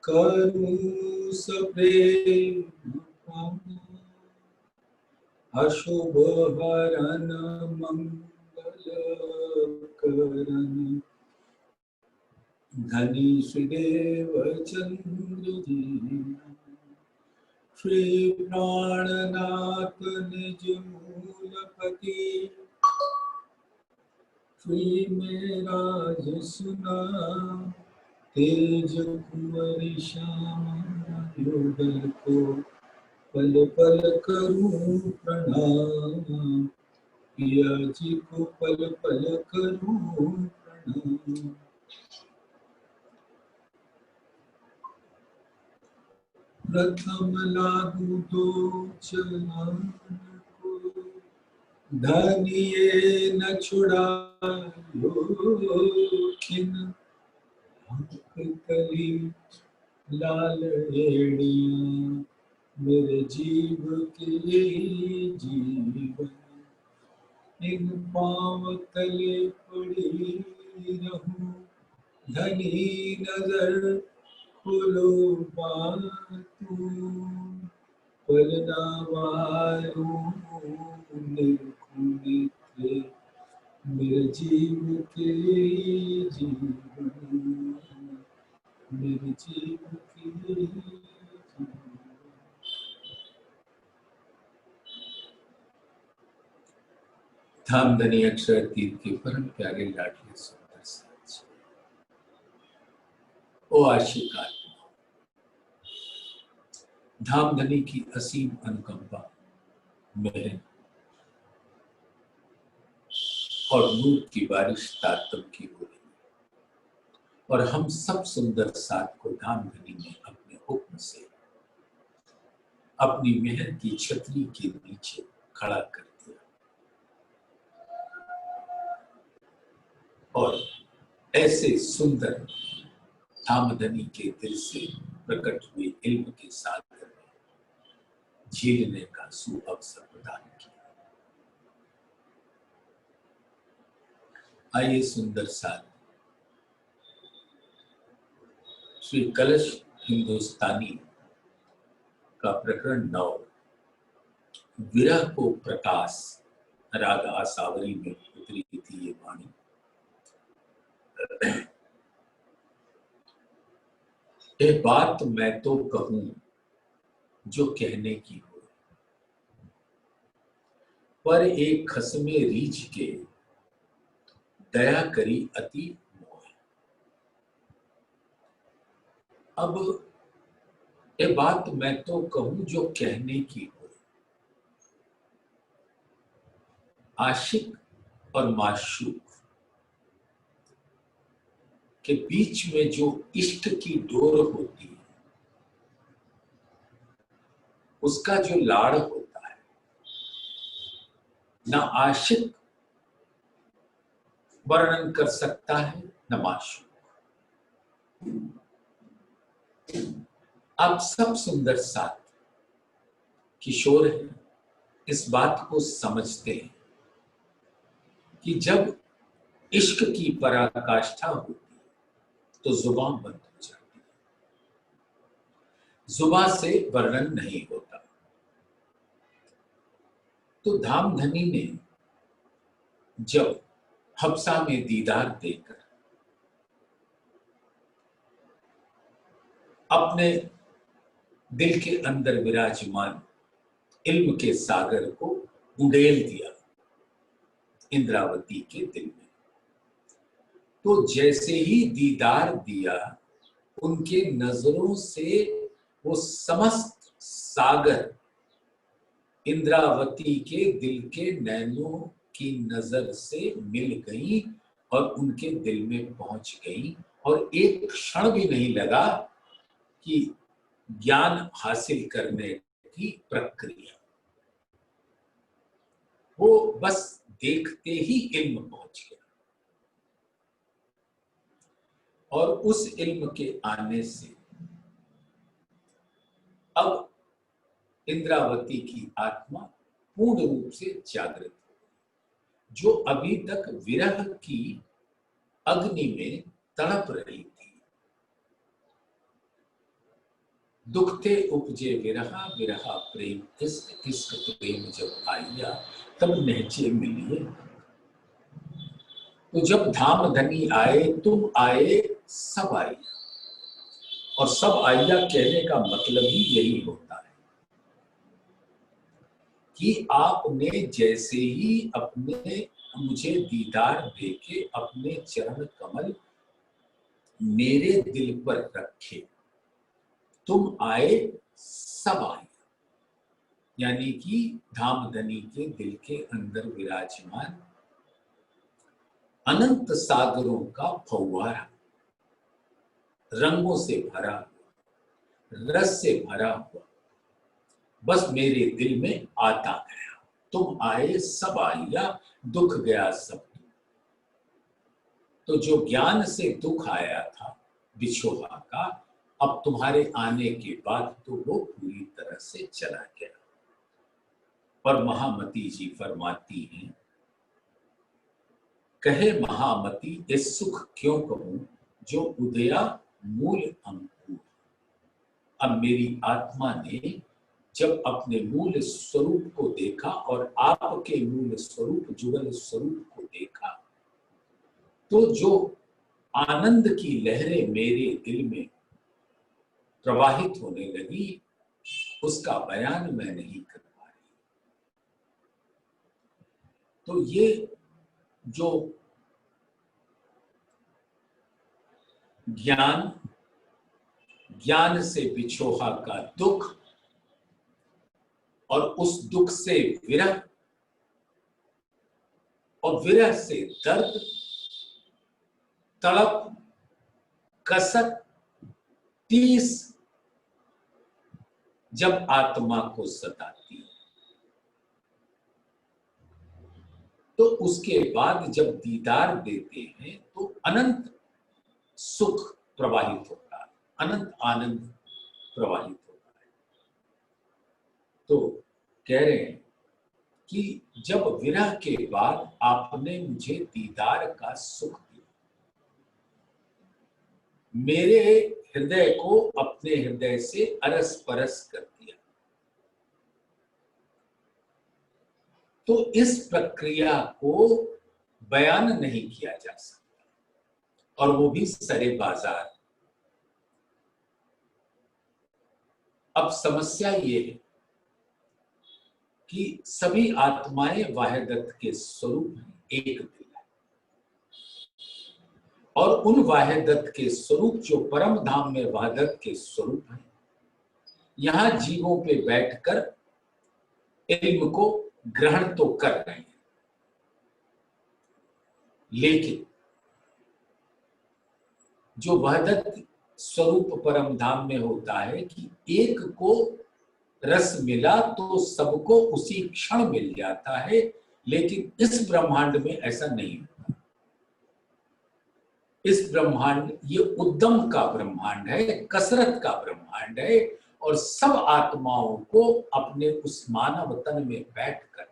करूं सप्रेम अशुभ हरन मंगल करन धनी श्रीदेव चंद्र दीना श्री प्राणनाथ निज मूलपति श्री मेरा जसुना तेज कुंवरी श्यामा युगल को पल पल करूं प्रणाम पिया जी को पल पल करूं प्रणाम। प्रथम लागू दो चरण को धनिये न छुड़ायो खिन कली लाल एड़ियां मेरे जीव के जीवन इन पांव तले पड़ी रहूं धनी नजर खोलो बातू पलनावारू निर्खुनित मेरे जीव के जीवन मेरे जीव के जीवन। धामधनी अक्षर तीर्थ के परम प्यारे लाडले सुंदर साज ओ आशिका धामधनी की असीम अनुकंपा मेहर और नूर की बारिश तारतम की हो रही और हम सब सुंदर साथ को धामधनी ने अपने हुक्म से अपनी मेहर की छतरी के नीचे खड़ा कर दिया और ऐसे सुंदर धामधनी के दिल से प्रकट हुए इल्म के सागर में झीलने का सुअवसर प्रदान किया। आइए सुंदर साथ श्री कलश हिंदुस्तानी का प्रकरण 9 विरह को प्रकाश राग आसावरी में उतरी थी ये वाणी। ये बात मैं तो कहूं जो कहने की हो पर एक खसमे रीछ के दया करी अति मोह। अब ये बात मैं तो कहूं जो कहने की हो आशिक और माशूक के बीच में जो इश्क की डोर होती है उसका जो लाड़ होता है ना आशिक वर्णन कर सकता है न माशूक। आप सब सुंदर साथ किशोर हैं इस बात को समझते हैं कि जब इश्क की पराकाष्ठा होती है तो जुबान बंद हो जाती है, जुबान से वर्णन नहीं होता। तो धामधनी ने जब हफ्सा में दीदार देकर अपने दिल के अंदर विराजमान इल्म के सागर को उड़ेल दिया इंद्रावती के दिल में, तो जैसे ही दीदार दिया उनके नजरों से वो समस्त सागर इंद्रावती के दिल के नैनों की नजर से मिल गई और उनके दिल में पहुंच गई और एक क्षण भी नहीं लगा कि ज्ञान हासिल करने की प्रक्रिया, वो बस देखते ही इल्म पहुंच गया और उस इल्म के आने से अब इंद्रावती की आत्मा पूर्ण रूप से जागृत हो, जो अभी तक विरह की अग्नि में तड़प रही थी दुखते उपजे विरहा, विरहा प्रेम इश्क, इश्क प्रेम जब आइया तब नहचे मिलिए। तो जब धाम धनी आए, तुम आए, सब आए। और सब आइया कहने का मतलब ही यही होता है कि आपने जैसे ही अपने मुझे दीदार देके अपने चरण कमल मेरे दिल पर रखे, तुम आए, सब आए। यानी कि धामधनी के दिल के अंदर विराजमान अनंत सागरों का फव्वारा, रंगों से भरा हुआ, रस से भरा हुआ, बस मेरे दिल में आता गया। तुम आए, सब आइया, दुख गया सब। तो जो ज्ञान से दुख आया था बिछोहा का, अब तुम्हारे आने के बाद तो वो पूरी तरह से चला गया। पर महामती जी फरमाती हैं, कहे महामती इस सुख क्यों कहूं जो उदया मूल अंकुर। अब मेरी आत्मा ने जब अपने मूल स्वरूप को देखा और आपके मूल स्वरूप जुगल स्वरूप को देखा, तो जो आनंद की लहरें मेरे दिल में प्रवाहित होने लगी, उसका बयान मैं नहीं कर पा रही। तो ये जो ज्ञान, ज्ञान से बिछोहा का दुख और उस दुख से विरह और विरह से दर्द, तड़प, कसक, टीस जब आत्मा को सताती, तो उसके बाद जब दीदार देते हैं तो अनंत सुख प्रवाहित होता है, अनंत आनंद प्रवाहित होता है। तो कह रहे हैं कि जब विरह के बाद आपने मुझे दीदार का सुख दिया, मेरे हृदय को अपने हृदय से अरस परस कर दिया, तो इस प्रक्रिया को बयान नहीं किया जा सकता, और वो भी सरे बाजार। अब समस्या ये है कि सभी आत्माएं वाहिदत के स्वरूप हैं, एक दिल है, और उन वाहिदत के स्वरूप जो परम धाम में वाहिदत के स्वरूप हैं, यहां जीवों पे बैठकर इल्म को ग्रहण तो कर रहे हैं, लेकिन जो वहदत स्वरूप परम धाम में होता है कि एक को रस मिला तो सबको उसी क्षण मिल जाता है, लेकिन इस ब्रह्मांड में ऐसा नहीं होता। इस ब्रह्मांड, ये उद्यम का ब्रह्मांड है, कसरत का ब्रह्मांड है, और सब आत्माओं को अपने उस मानव तन में बैठकर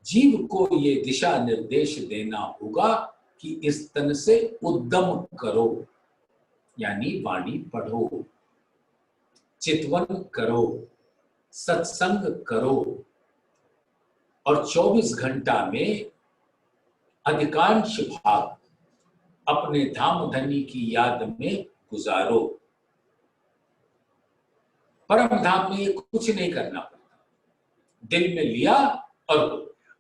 जीव को ये दिशा निर्देश देना होगा कि इस तन से उद्यम करो, यानी वाणी पढ़ो, चितवन करो, सत्संग करो, और 24 घंटा में अधिकांश भाग अपने धाम धनी की याद में गुजारो। परम धाम में कुछ नहीं करना पड़ता, दिल में लिया और हो गया।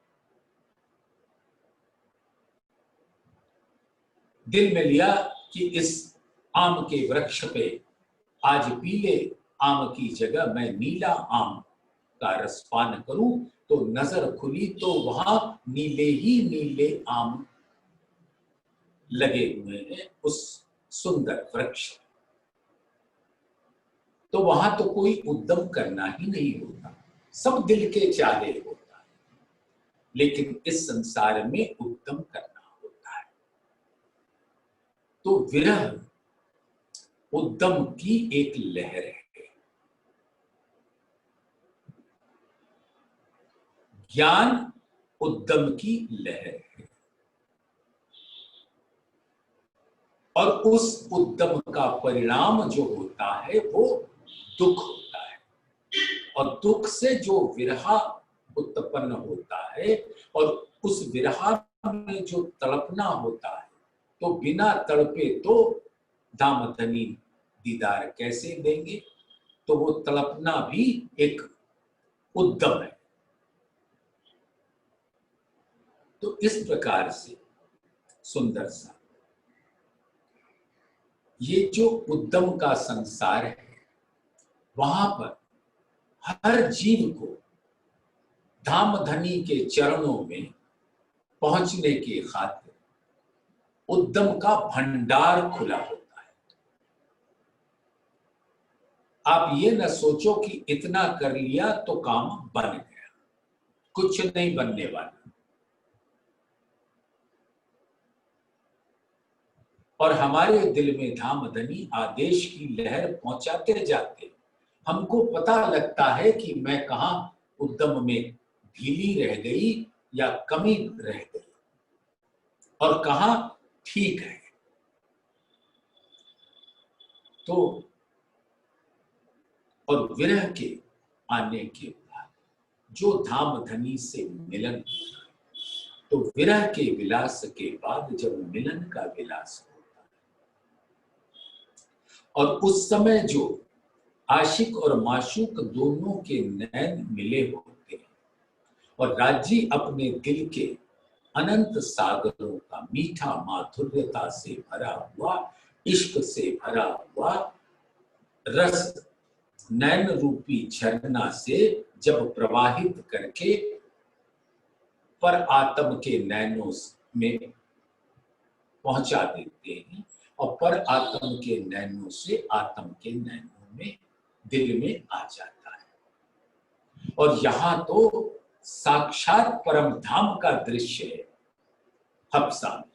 दिल में लिया कि इस आम के वृक्ष पे आज पीले आम की जगह मैं नीला आम का रसपान करूं, तो नजर खुली तो वहां नीले ही नीले आम लगे हुए हैं उस सुंदर वृक्ष। तो वहां तो कोई उद्यम करना ही नहीं होता, सब दिल के चाहे होता है, लेकिन इस संसार में उद्यम करना होता है। तो विरह उद्यम की एक लहर है, ज्ञान उद्यम की लहर है। और उस उद्यम का परिणाम जो होता है वो दुख होता है, और दुख से जो विरह उत्पन्न होता है और उस विरह में जो तड़पना होता है, तो बिना तड़पे तो दामदनी दीदार कैसे देंगे? तो वो तड़पना भी एक उद्यम है। तो इस प्रकार से सुंदर सा ये जो उद्यम का संसार है, वहां पर हर जीव को धामधनी के चरणों में पहुंचने के खातिर उद्यम का भंडार खुला होता है। आप ये न सोचो कि इतना कर लिया तो काम बन गया, कुछ नहीं बनने वाला। और हमारे दिल में धामधनी आदेश की लहर पहुंचाते जाते हमको पता लगता है कि मैं कहां उद्यम में ढीली रह गई या कमी रह गई और कहां ठीक है। तो और विरह के आने के बाद जो धामधनी से मिलन होता है, तो विरह के विलास के बाद जब मिलन का विलास होता है और उस समय जो आशिक और माशूक दोनों के नैन मिले होते हैं और राजी अपने दिल के अनंत सागरों का मीठा माधुर्यता से भरा हुआ, इश्क से भरा हुआ रस नैन रूपी झरना से जब प्रवाहित करके पर आत्म के नैनों में पहुंचा देते हैं और पर आत्म के नैनों से आत्म के नैनों में दिल में आ जाता है। और यहां तो साक्षात परम धाम का दृश्य है हप्सा में,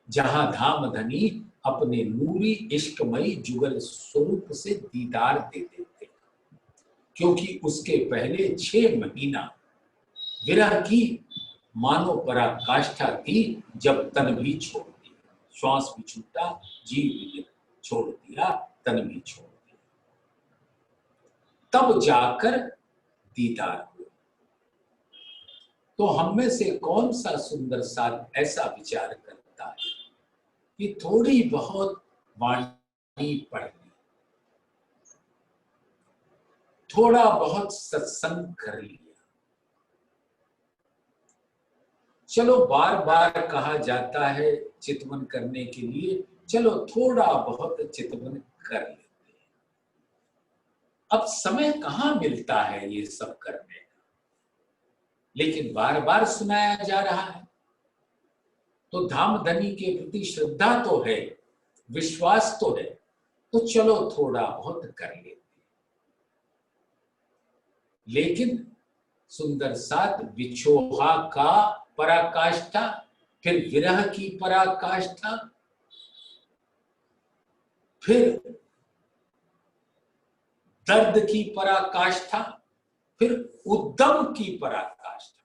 जहां धामधनी अपने नूरी इश्कमयी जुगल स्वरूप से दीदार दे देते, क्योंकि उसके पहले 6 महीना विरह की मानो पराकाष्ठा थी, जब तन भी छोड़ दिया, श्वास भी छूटा, जीव भी छोड़ दिया, तन भी छोड़ दिया, तब जाकर दीदार हुआ। तो हम में से कौन सा सुंदर साथ ऐसा विचार करता है कि थोड़ी बहुत वाणी पढ़ ली, थोड़ा बहुत सत्संग कर लिया, चलो बार बार कहा जाता है चितवन करने के लिए, चलो थोड़ा बहुत चितवन कर लेते हैं। अब समय कहां मिलता है ये सब करने का, लेकिन बार बार सुनाया जा रहा है। तो धामधनी के प्रति श्रद्धा तो है, विश्वास तो है, तो चलो थोड़ा बहुत कर लेते हैं। लेकिन सुंदर साथ विछोहा का पराकाष्ठा, फिर विरह की पराकाष्ठा, फिर दर्द की पराकाष्ठा, फिर उद्यम की पराकाष्ठा।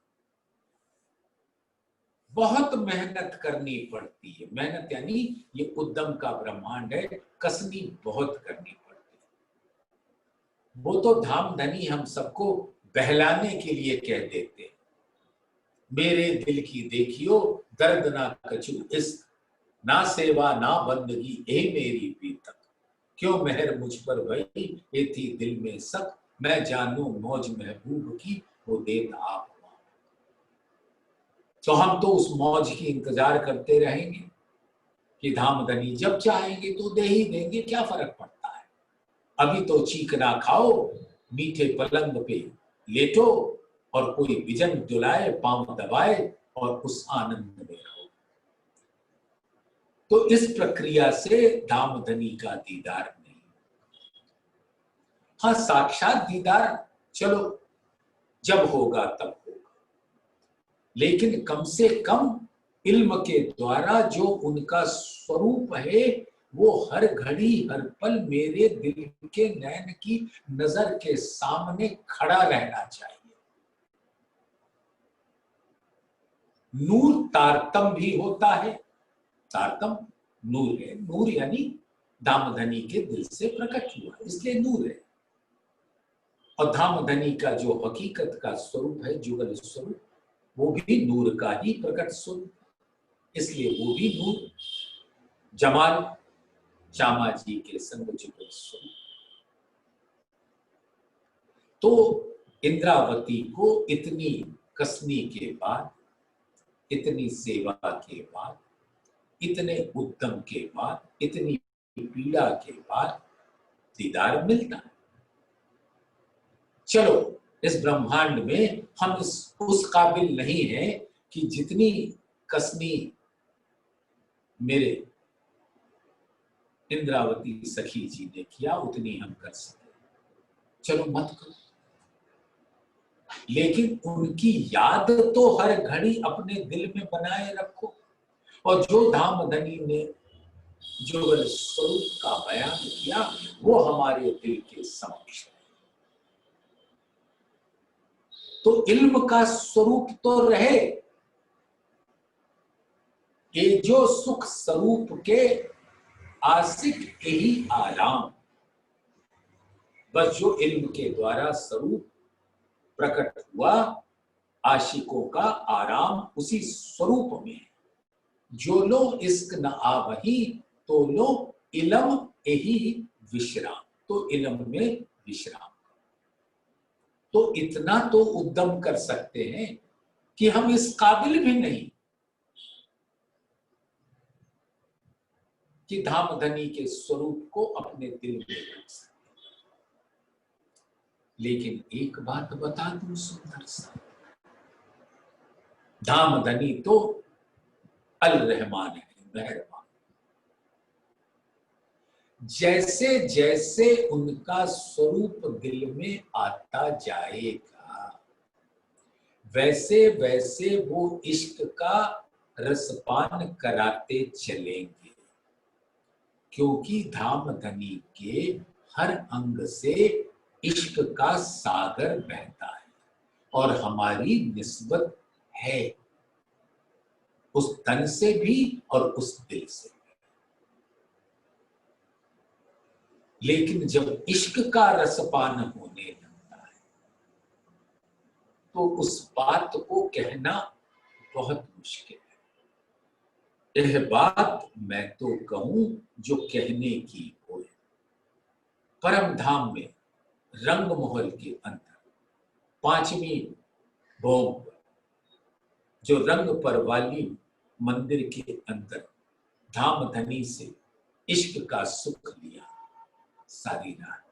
बहुत मेहनत करनी पड़ती है। मेहनत यानी ये उद्यम का ब्रह्मांड है, कसनी बहुत करनी पड़ती है। वो तो धामधनी हम सबको बहलाने के लिए कह देते हैं, मेरे दिल की देखियो दर्द ना कछु इश्क, ना सेवा ना बंदगी ए मेरी पीतक, क्यों मेहर मुझ पर भई ये थी दिल में सक, मैं जानू मौज महबूब की वो देत आप। तो हम तो उस मौज की इंतजार करते रहेंगे कि धामधनी जब चाहेंगे तो दे ही देंगे, क्या फर्क पड़ता है। अभी तो चीखना खाओ, मीठे पलंग पे लेटो और कोई विजन दुलाए, पांव दबाए और उस आनंद में रहो। तो इस प्रक्रिया से धामधनी का दीदार नहीं, हाँ साक्षात दीदार चलो जब होगा तब होगा, लेकिन कम से कम इल्म के द्वारा जो उनका स्वरूप है वो हर घड़ी हर पल मेरे दिल के नैन की नजर के सामने खड़ा रहना चाहिए। नूर तारतम भी होता है, तारतम नूर है। नूर यानी धामधनी के दिल से प्रकट हुआ, इसलिए नूर है। और धामधनी का जो हकीकत का स्वरूप है, जुगल स्वरूप, वो भी नूर का ही प्रकट स्वरूप, इसलिए वो भी नूर। जमाल श्यामा जी के संग जुगल स्वरूप। तो इंद्रावती को इतनी कसनी के बाद, इतनी सेवा के बाद, इतने उद्यम के बाद, इतनी पीड़ा के बाद दीदार मिलता है। चलो, इस ब्रह्मांड में हम उस काबिल नहीं है कि जितनी कसनी मेरे इंद्रावती सखी जी ने किया उतनी हम कर सके। चलो मत करो, लेकिन उनकी याद तो हर घड़ी अपने दिल में बनाए रखो। और जो धामधनी ने जुगल स्वरूप का बयान किया वो हमारे दिल के समक्ष है। तो इल्म का स्वरूप तो रहे, ये जो सुख स्वरूप के आशिक यही आराम, बस जो इल्म के द्वारा स्वरूप प्रकट हुआ, आशिकों का आराम उसी स्वरूप में है। जो लो इश्क न आवही तो लो इलम यही विश्राम, तो इलम में विश्राम। तो इतना तो उद्यम कर सकते हैं कि हम इस काबिल भी नहीं कि धामधनी के स्वरूप को अपने दिल में रख सके। लेकिन एक बात बता दूं सुंदर सा, धामधनी तो अल रहमान है, मेहरबान। जैसे जैसे उनका स्वरूप दिल में आता जाएगा, वैसे वैसे वो इश्क का रसपान कराते चलेंगे, क्योंकि धामधनी के हर अंग से इश्क का सागर बहता है और हमारी निस्बत है उस तन से भी और उस दिल से भी। लेकिन जब इश्क का रसपान होने लगता है तो उस बात को कहना बहुत मुश्किल है। यह बात मैं तो कहूं जो कहने की होए। परम धाम में रंग महल के अंदर 5वीं भोग पर जो रंग पर वाली मंदिर के अंदर धामधनी से इश्क का सुख लिया सारी रात।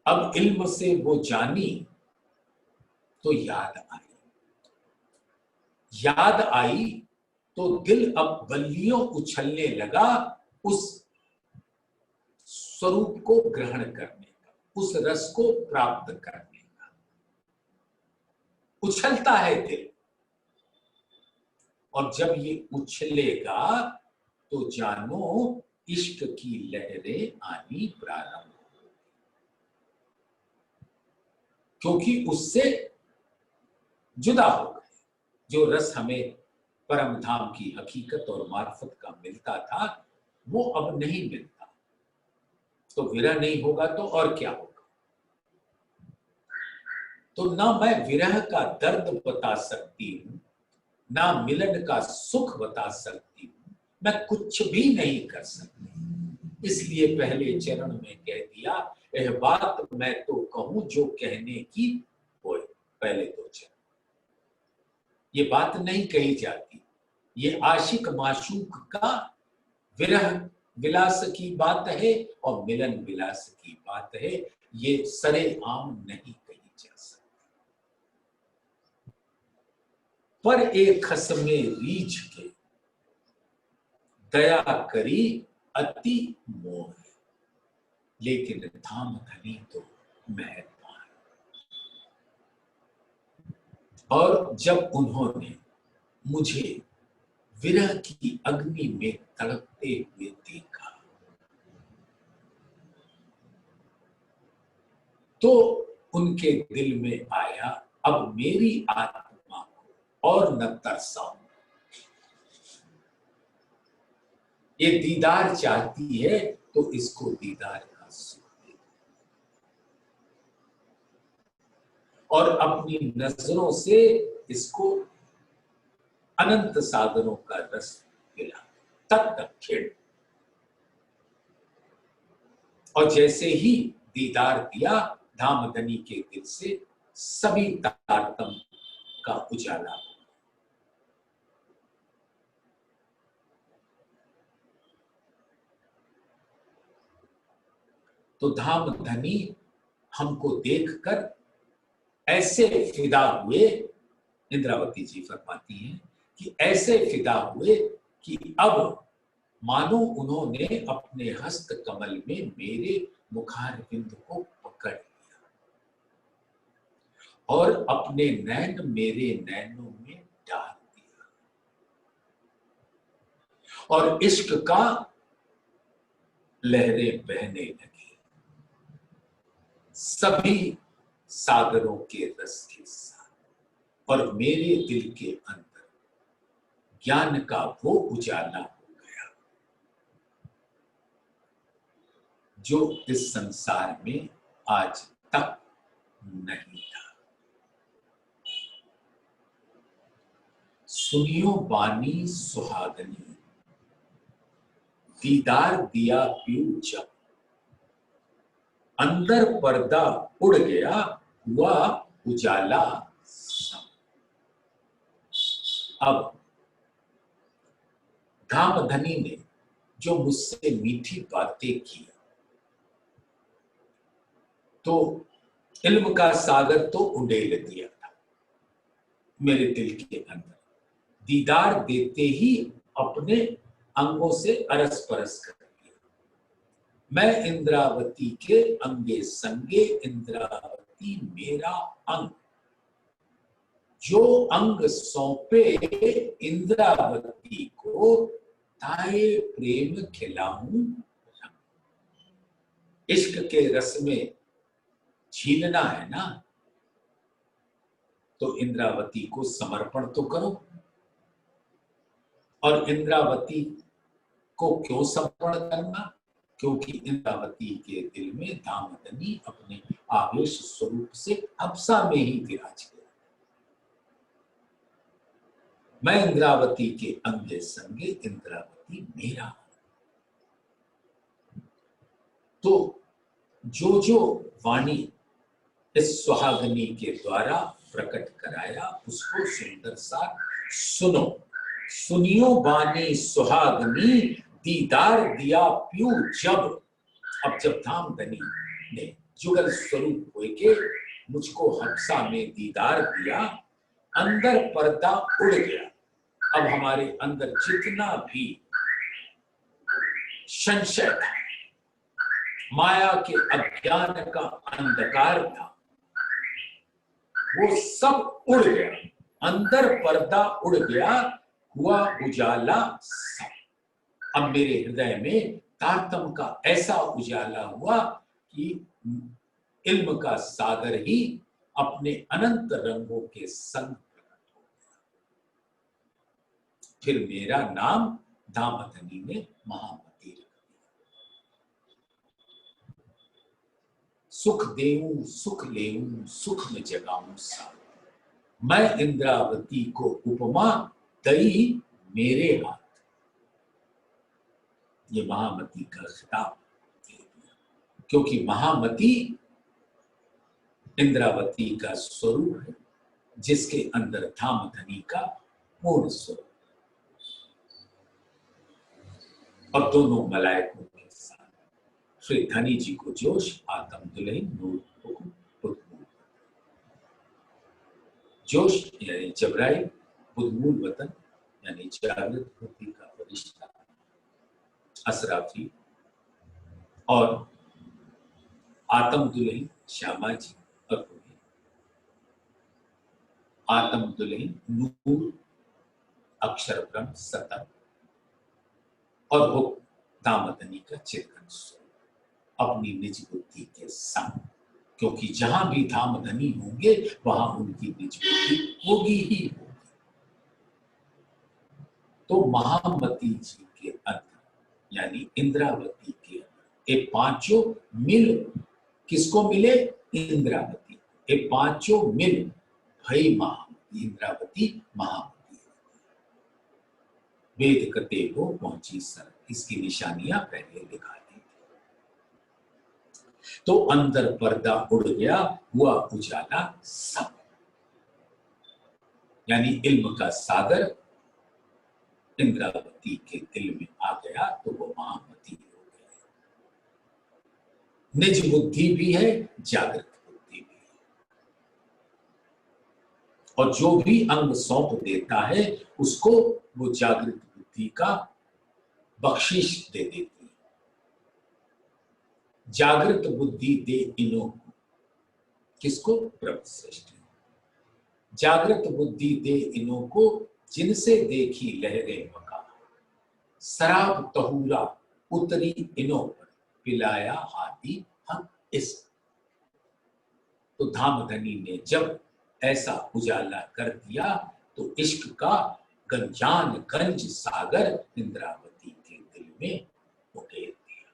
अब इल्म से वो जानी तो याद आई तो दिल अब बल्लियों उछलने लगा उस स्वरूप को ग्रहण करने का, उस रस को प्राप्त करने का। उछलता है दिल, और जब ये उछलेगा तो जानो इश्क की लहरें आनी प्रारंभ, क्योंकि उससे जुदा हो गए। जो रस हमें परम धाम की हकीकत और मार्फत का मिलता था वो अब नहीं मिलता। तो विरह नहीं होगा तो और क्या होगा। तो ना मैं विरह का दर्द बता सकती हूं, ना मिलन का सुख बता सकती हूं, मैं कुछ भी नहीं कर सकती। इसलिए पहले चरण में कह दिया, यह बात मैं तो कहूं जो कहने की होए। पहले दो चरण ये बात नहीं कही जाती, ये आशिक माशूक का विरह विलास की बात है और मिलन विलास की बात है। ये सरे आम नहीं कही जा सकती। पर एक खसमे रीझ के दया करी अति मोह, लेकिन धामधनी तो मेहरबान। और जब उन्होंने मुझे विरह की अग्नि में तड़पते हुए देखा तो उनके दिल में आया, अब मेरी आत्मा को और न तरसाऊं। ये दीदार चाहती है तो इसको दीदार का सुख दे, और अपनी नजरों से इसको अनंत सागरों का रस पिला, तब तक खेल। और जैसे ही दीदार दिया, धामधनी के दिल से सभी तारतम का उजाला हो। तो धामधनी हमको देखकर ऐसे फिदा हुए, इंद्रावती जी फरमाती हैं कि ऐसे फिदा हुए कि अब मानो उन्होंने अपने हस्त कमल में मेरे मुखारविंद को पकड़ लिया और अपने नैन मेरे नैनों में डाल दिया, और इश्क का लहरें बहने लगी सभी सागरों के रस के साथ, और मेरे दिल के अंदर ज्ञान का वो उजाला हो गया जो इस संसार में आज तक नहीं था। सुनियो बानी सुहागनी, दीदार दिया पीऊ जब, अंदर पर्दा उड़ गया हुआ उजाला सब। अब धामधनी ने जो मुझसे मीठी बातें की, तो इल्म का सागर तो उंडेल दिया था मेरे दिल के अंदर, दीदार देते ही अपने अंगों से अरस परस कर दिया। मैं इंद्रावती के अंगे संगे, इंद्रावती मेरा अंग, जो अंग सौंपे इंद्रावती को, ताए प्रेम खिलाऊं। इश्क के रस में झीलना है ना, तो इंद्रावती को समर्पण तो करो। और इंद्रावती को क्यों समर्पण करना? क्योंकि इंद्रावती के दिल में धामधनी अपने आवेश स्वरूप से हबसा में ही विराज गया। मैं इंद्रावती के अंगे संगे, इंद्रावती मेरा। तो जो जो वाणी इस सुहागनी के द्वारा प्रकट कराया, उसको सुंदर सा सुनो। सुनियो बानी सुहागनी, दीदार दिया प्यू जब। अब जब धामधनी ने जुगल स्वरूप होके मुझको हबसा में दीदार दिया, अंदर पर्दा उड़ गया। अब हमारे अंदर जितना भी संशय था, माया के अज्ञान का अंधकार था, वो सब उड़ गया। अंदर पर्दा उड़ गया, हुआ उजाला सब। अब मेरे हृदय में तारतम का ऐसा उजाला हुआ कि इल्म का सागर ही अपने अनंत रंगों के संग प्रकट हो गया। फिर मेरा नाम धामधनी ने महामती रख दिया। सुख देऊं सुख लेऊं, सुख में जगाऊं सा, मैं इंद्रावती को उपमा दई मेरे हाथ। ये महामती का खिताब, क्योंकि महामती इंद्रावती का स्वरूप है, जिसके अंदर धामधनी का पूर्ण स्वरूप, और दोनों मलाइकों के साथ श्री धनी जी को जोश, आतम दुल्हन नूर हुक्म बुधमूल। जोश यानी जबराइल, बुधमूल वतन यानी जागृत बुद्धि का फरिश्ता असराफी, और आतम दुल्हन श्यामा जी और उन्हें आतम दुल्हन नूर अक्षर ब्रह्म सतत, और वो दामदनी का चिरकन स्वरूप अपनी निज बुद्धि के संग, क्योंकि जहां भी धामधनी होंगे वहां उनकी निज बुद्धि होगी ही होगी। तो महामती जी के अंदर यानी इंद्रावती के ये पांचों मिल किसको मिले? इंद्रावती। ये पांचों मिल भई महामती, इंद्रावती महामती। वेद कते को पहुंची सर, इसकी निशानियां पहले दिखा दी। तो अंदर पर्दा उड़ गया, हुआ उजाला सब, यानी इल्म का सागर इंद्रावती के दिल में आ गया तो वो महामती हो गई। निज बुद्धि भी है, जागृत बुद्धि भी है, और जो भी अंग सौंप देता है उसको वो जागृत बुद्धि का बख्शिश दे देती है। जागृत बुद्धि दे इनो, किसको? ब्रह्म सृष्टि। जागृत बुद्धि दे इनो को, जिनसे देखी लहरें बका, शराब तहूरा उतरी इनो पर, पिलाया हाथी हम इस। तो धामधनी ने जब ऐसा उजाला कर दिया तो इश्क का गंजान गंज सागर इंद्रावती के दिल में उकेर दिया।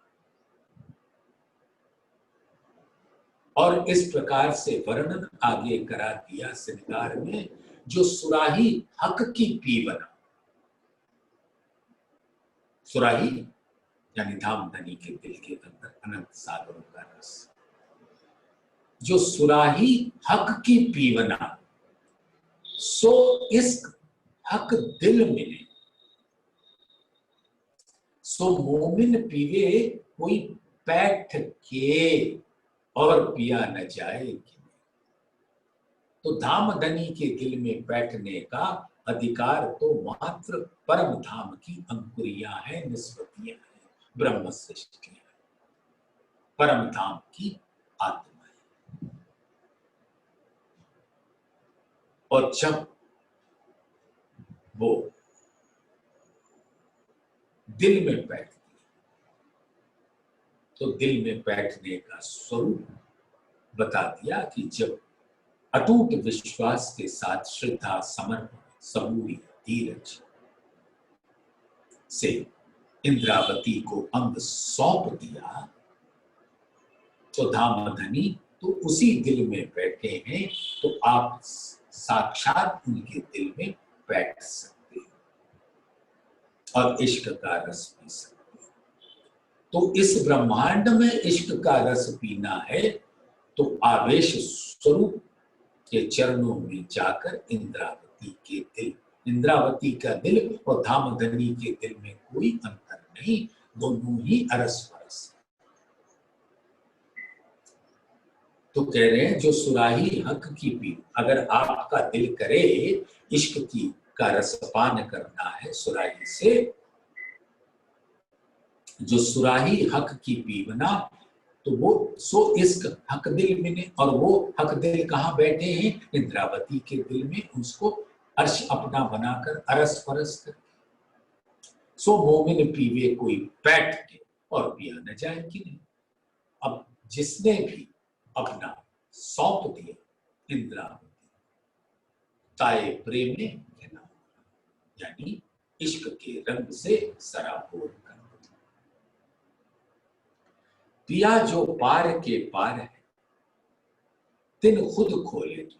और इस प्रकार से वर्णन आगे करा दिया श्रृंगार में, जो सुराही हक की पीवना, सुराही यानी धामधनी के दिल के अंदर अनंत सागरों का रस, जो सुराही हक की पीवना, सो इस हक दिल मिले, सो मोमिन पीवे कोई पैठ के, और पिया न जाए कि। तो धामधनी के दिल में बैठने का अधिकार तो मात्र परम धाम की अंकुरियां हैं, निस्बतियां हैं, ब्रह्म सृष्टि है, परम धाम की आत्मा है। और जब वो दिल में बैठती तो दिल में बैठने का स्वरूप बता दिया कि जब अटूट विश्वास के साथ श्रद्धा, समर्पण, सबूरी, धीरज से इंद्रावती को अंग सौंप दिया तो धामधनी तो उसी दिल में बैठे हैं, तो आप साक्षात उनके दिल में बैठ सकते हैं और इश्क का रस पी सकते हैं। तो इस ब्रह्मांड में इश्क का रस पीना है तो आवेश स्वरूप के चरणों में जाकर इंद्रावती के दिल, इंद्रावती का दिल और धामधनी के दिल में कोई अंतर नहीं, दोनों ही अरस परस। तो कह रहे हैं जो सुराही हक की पी, अगर आपका दिल करे इश्क की का रसपान करना है सुराही से, जो सुराही हक की पीवना, तो वो सो इश्क हक दिल मिले, और वो हक दिल कहाँ बैठे हैं? इंद्रावती के दिल में, उसको अर्श अपना बनाकर अरस परस कर। सो मोमिन पीवे कोई बैठ के, और पिया न जाए कि नहीं। अब जिसने भी अपना सौंप दिया इंद्रावती, ताए प्रेम में घिना, यानी इश्क के रंग से सराबोर कर पिया, जो पार के पार है तिन खुद खोले। तो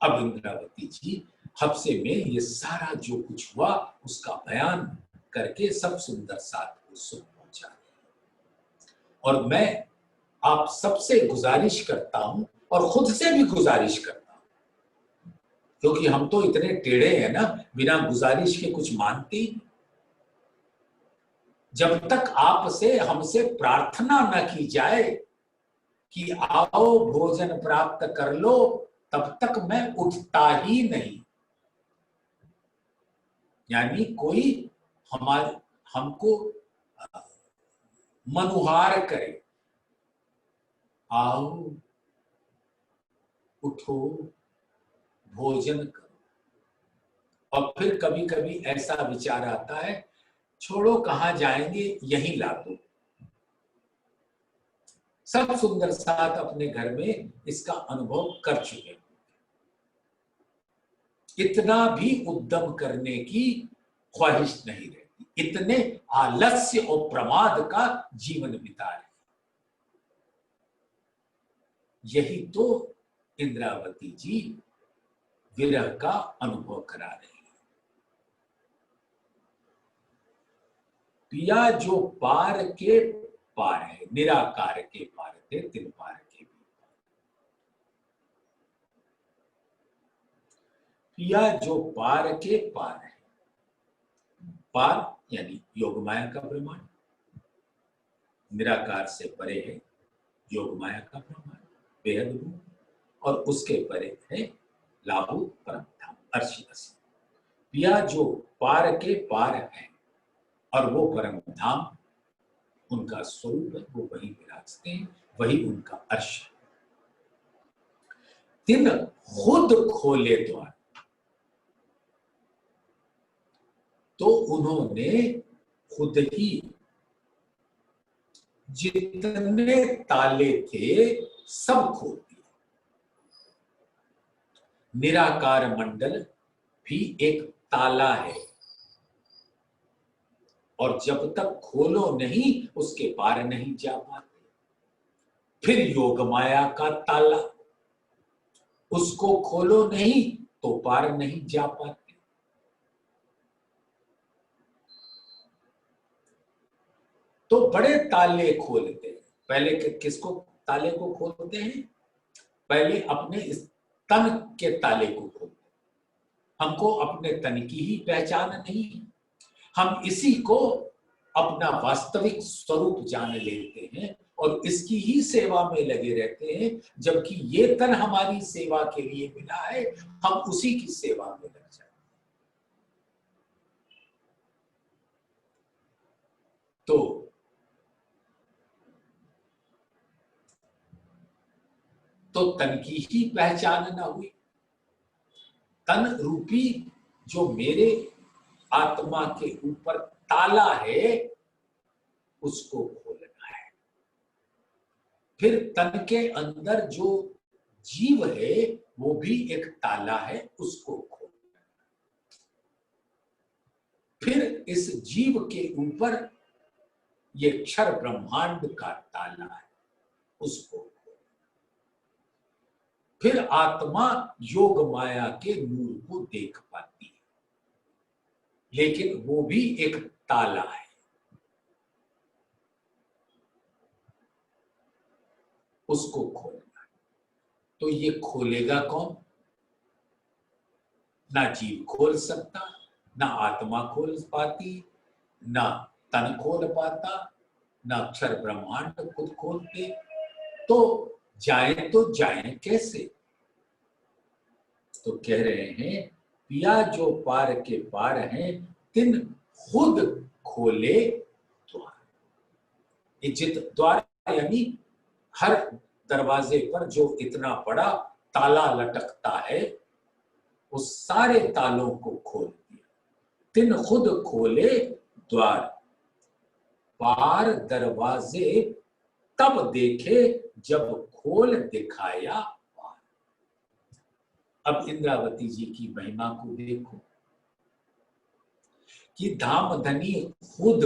अब इंद्रावती जी हफ्से में ये सारा जो कुछ हुआ उसका बयान करके सब सुंदर साथ को सुन पहुंचा रही। और मैं आप सबसे गुजारिश करता हूं और खुद से भी गुजारिश करता हूं, क्योंकि हम तो इतने टेढ़े हैं ना, बिना गुजारिश के कुछ मानते ही। जब तक आपसे हमसे प्रार्थना न की जाए कि आओ भोजन प्राप्त कर लो, तब तक मैं उठता ही नहीं। यानी कोई हमको मनुहार करे, आओ उठो भोजन करो। और फिर कभी कभी ऐसा विचार आता है, छोड़ो कहां जाएंगे, यहीं ला दो। सब सुंदर साथ अपने घर में इसका अनुभव कर चुके, इतना भी उद्यम करने की ख्वाहिश नहीं रहती। इतने आलस्य और प्रमाद का जीवन बिता रहे। यही तो इंद्रावती जी विरह का अनुभव करा रही है। पिया जो पार के पार है, निराकार के पार थे तिन पार के भी। पिया जो पार के पार है, पार यानी योग माया का ब्रह्मांड, निराकार से परे है योग माया का ब्रह्मांड बेहद भूमि, और उसके परे है लाहू परम धाम अर्श असी। पिया जो पार के पार है और वो परम धाम उनका स्वरूप है, वो वही विराजते हैं, वही उनका अर्श है। तिन खुद खोले द्वार, तो उन्होंने खुद ही जितने ताले थे सब खोल दिए। निराकार मंडल भी एक ताला है, और जब तक खोलो नहीं उसके पार नहीं जा पाते। फिर योग माया का ताला, उसको खोलो नहीं तो पार नहीं जा पाते। तो बड़े ताले खोलते हैं। पहले किसको ताले को खोलते हैं? पहले अपने इस तन के ताले को खोलते हैं। हमको अपने तन की ही पहचान नहीं है, हम इसी को अपना वास्तविक स्वरूप जान लेते हैं और इसकी ही सेवा में लगे रहते हैं, जबकि ये तन हमारी सेवा के लिए मिला है, हम उसी की सेवा में लग जाए। तो तन की ही पहचान ना हुई। तन रूपी जो मेरे आत्मा के ऊपर ताला है उसको खोलना है। फिर तन के अंदर जो जीव है वो भी एक ताला है, उसको खोलना है। फिर इस जीव के ऊपर ये क्षर ब्रह्मांड का ताला है, उसको। फिर आत्मा योग माया के नूर को देख पाती है, लेकिन वो भी एक ताला है, उसको खोलना। तो ये खोलेगा कौन? ना जीव खोल सकता, ना आत्मा खोल पाती, ना तन खोल पाता, ना अक्षर ब्रह्मांड खुद खोलते। तो जाए कैसे? तो कह रहे हैं पिया जो पार के पार हैं तिन खुद खोले द्वार। ये जित द्वार यानी हर दरवाजे पर जो इतना बड़ा ताला लटकता है उस सारे तालों को खोल दिया। तिन खुद खोले द्वार, पार दरवाजे तब देखे जब खोल दिखाया पार। अब इंद्रावती जी की महिमा को देखो कि धामधनी खुद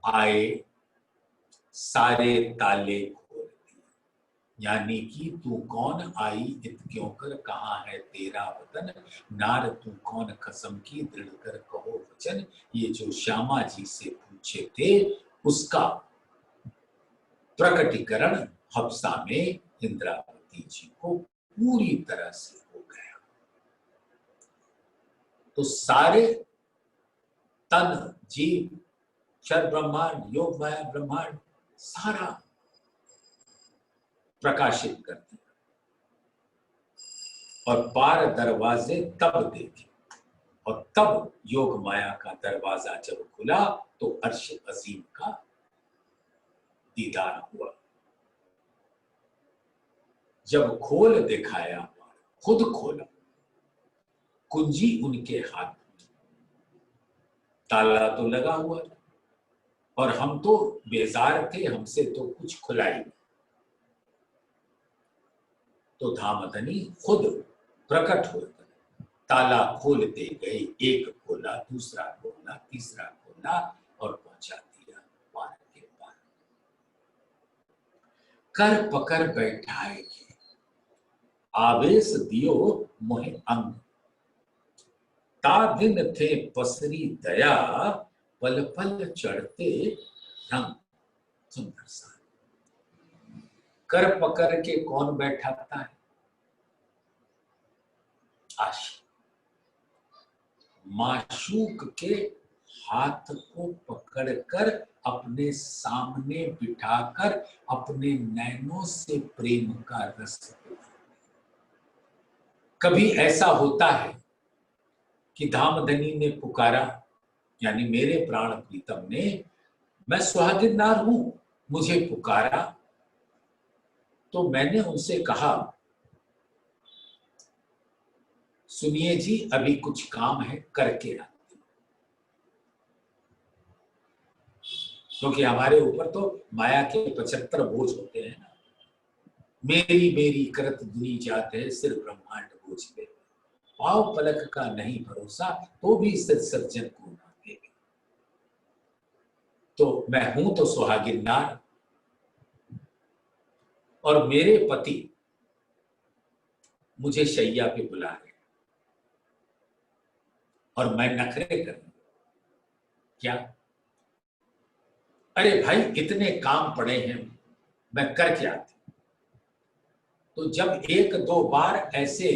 आए, सारे ताले खोल दिए। यानी कि तू कौन आई इत क्यों कर, कहाँ है तेरा वतन, नार तू कौन कसम की दृढ़ कर कहो वचन। ये जो श्यामा जी से पूछे थे उसका प्रकटीकरण हफ्सा में इंद्रावती जी को पूरी तरह से हो गया। तो सारे तन जीव क्षर ब्रह्मांड योग माया ब्रह्मांड सारा प्रकाशित कर दिया और पार दरवाजे तब देखे। और तब योग माया का दरवाजा जब खुला तो अर्श अजीम का दीदार हुआ। जब खोल दिखाया, खुद खोला, कुंजी उनके हाथ में, ताला तो लगा हुआ और हम तो बेजार थे, हमसे तो कुछ खुला ही नहीं। तो धामधनी खुद प्रकट होकर ताला खोलते गए, एक खोला, दूसरा खोला, तीसरा खोला और पहुंचा दिया पार के पार। कर पकड़ बैठाएगी, आवेश दियो मोहे अंग, ता दिन थे पसरी दया, पल पल चढ़ते रंग। सुंदर सा कर पकड़ के कौन बैठाता है? आशिक। माशूक के हाथ को पकड़कर अपने सामने बिठाकर अपने नैनों से प्रेम का रस पिलाना। कभी ऐसा होता है कि धामधनी ने पुकारा, यानी मेरे प्राण प्रीतम ने, मैं सुहागिन नार हूं, मुझे पुकारा, तो मैंने उनसे कहा, सुनिए जी अभी कुछ काम है, करके आते। क्योंकि हमारे ऊपर तो माया के 75 बोझ होते हैं ना। मेरी मेरी करत दुनी जात है, सिर ब्रह्मांड बोझ पे, पाव पलक का नहीं भरोसा, तो भी सिर सज्जन को ना देवे। तो मैं हूं तो सुहागिन नार, और मेरे पति मुझे शैया पे बुला रहे, और मैं नखरे कर रही। क्या? अरे भाई इतने काम पड़े हैं, मैं कर क्या आती। तो जब एक दो बार ऐसे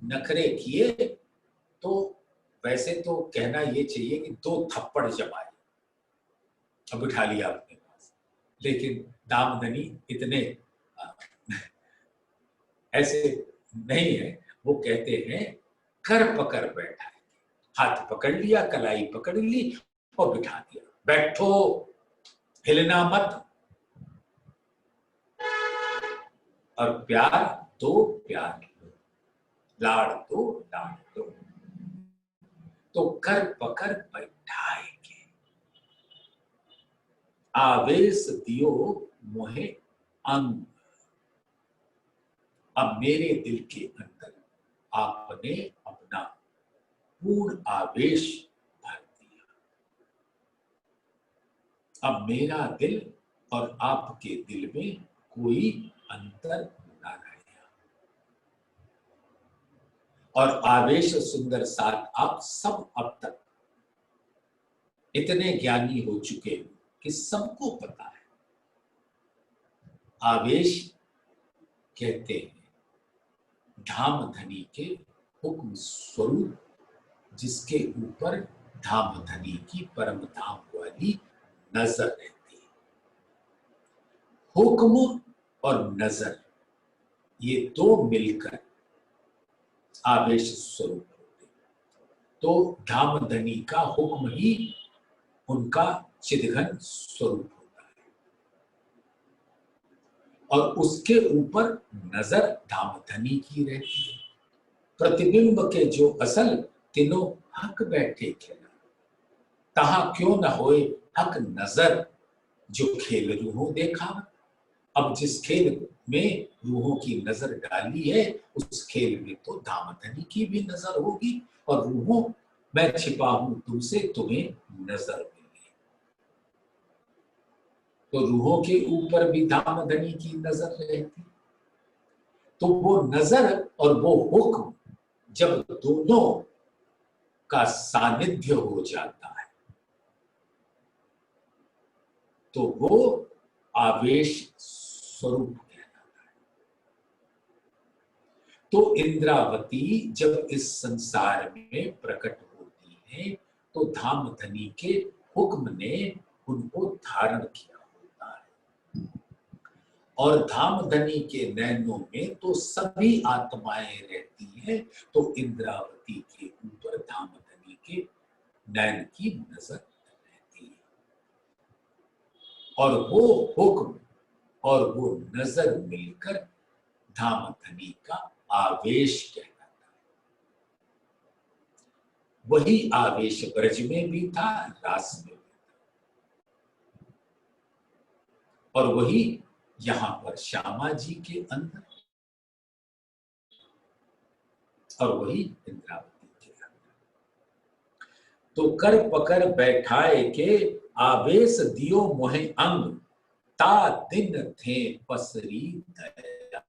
नखरे किए तो वैसे तो कहना ये चाहिए कि 2 थप्पड़ जमाए, अब बिठा लिया अपने पास। लेकिन दामदनी इतने ऐसे नहीं है, वो कहते हैं कर पकड़ बैठा है, हाथ पकड़ लिया, कलाई पकड़ ली और बिठा दिया, बैठो हिलना मत। और प्यार तो प्यार दो, लाड़ तो लाड़ दो, तो कर पकड़ बैठाएंगे, आवेश दियो मोहे अंग। अब मेरे दिल के अंदर आपने अपना पूर्ण आवेश भर दिया। अब मेरा दिल और आपके दिल में कोई अंतर ना रहेगा। और आवेश सुंदर साथ आप सब अब तक इतने ज्ञानी हो चुके हो कि सबको पता है, आवेश कहते हैं धामधनी के हुक्म स्वरूप, जिसके ऊपर धामधनी की परम धाम वाली नजर रहती है। हुक्म और नजर ये दो मिलकर आवेश स्वरूप होते हैं। तो धामधनी का हुक्म ही उनका चिदघन स्वरूप होता है, और उसके ऊपर नजर धामधनी की रहती है। प्रतिबिंब के जो असल तीनों हक बैठे खेला, तहा क्यों न होए हक नजर, जो खेल रूहों देखा। अब जिस खेल में रूहों की नजर डाली है, उस खेल में तो धामधनी की भी नजर होगी, और रूहों मैं छिपा हूं तुमसे, तुम्हें नजर मिले। तो रूहों के ऊपर भी धामधनी की नजर रहती। तो वो नजर और वो हुक्म जब दोनों का सानिध्य हो जाता है, तो वो आवेश स्वरूप कहलाता है। तो इंद्रावती जब इस संसार में प्रकट होती है, तो धामधनी के हुक्म ने उनको धारण किया होता है, और धामधनी के नैनों में तो सभी आत्माएं रहती हैं। तो इंद्रावती के ऊपर धामधनी के नैन की नजर रहती है, और वो हुक्म और वो नजर मिलकर धामधनी का आवेश कहलाता है। वही आवेश ब्रज में भी था, रास में भी था, और वही यहां पर श्यामा जी के अंदर, और वही इंद्रावती के तो कर पकड़ बैठाए के आवेश दियो मोहे अंग, ता दिन थे पसरी दया,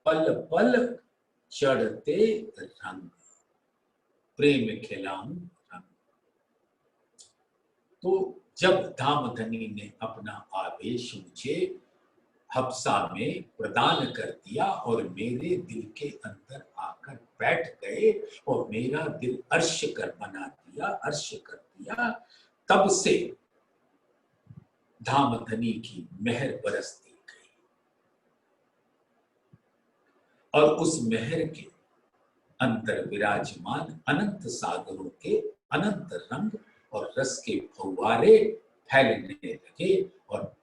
पल पल चढ़ते रंग, प्रेम खिलाऊं रंग। तो जब धामधनी ने अपना आवेश मुझे हफ्सा में प्रदान कर दिया और मेरे दिल के अंदर आकर बैठ गए और मेरा दिल अर्श कर बना दिया, अर्श कर दिया, तब से धामधनी की मेहर बरसती गई और उस मेहर के अंतर विराजमान अनंत सागरों के अनंत रंग और रस के फव्वारे फैलने लगे और